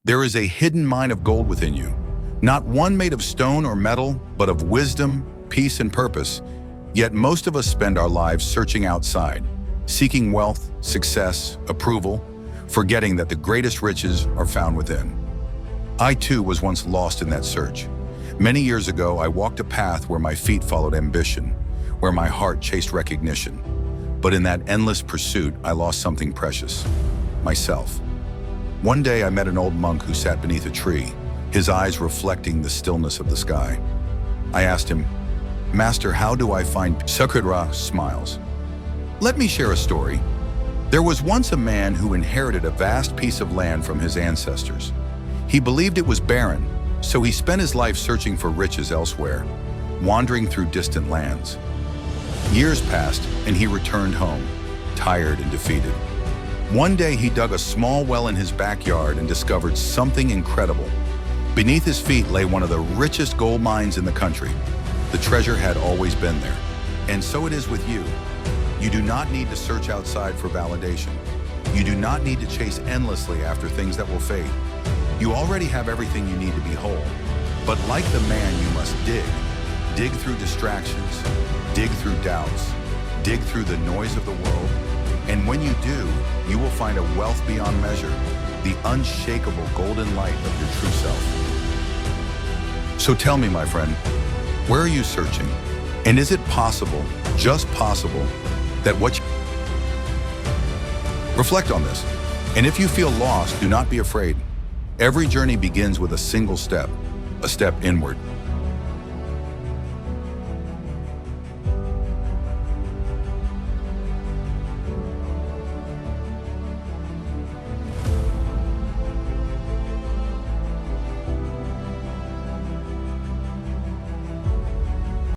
There is a hidden mine of gold within you, not one made of stone or metal, but of wisdom, peace, and purpose. Yet most of us spend our lives searching outside, seeking wealth, success, approval, forgetting that the greatest riches are found within. I too was once lost in that search. Many years ago, I walked a path where my feet followed ambition, where my heart chased recognition. But in that endless pursuit, I lost something precious: myself. One day I met an old monk who sat beneath a tree, his eyes reflecting the stillness of the sky. I asked him, "Master, how do I find peace?" Sakura smiles. "Let me share a story. There was once a man who inherited a vast piece of land from his ancestors. He believed it was barren, so he spent his life searching for riches elsewhere, wandering through distant lands. Years passed, and he returned home, tired and defeated. One day he dug a small well in his backyard and discovered something incredible. Beneath his feet lay one of the richest gold mines in the country. The treasure had always been there. And so it is with you. You do not need to search outside for validation. You do not need to chase endlessly after things that will fade. You already have everything you need to be whole. But like the man, you must dig. Dig through distractions. Dig through doubts. Dig through the noise of the world. And when you do, you will find a wealth beyond measure, the unshakable golden light of your true self. So tell me, my friend, where are you searching? And is it possible, just possible, that what you... Reflect on this. And if you feel lost, do not be afraid. Every journey begins with a single step, a step inward.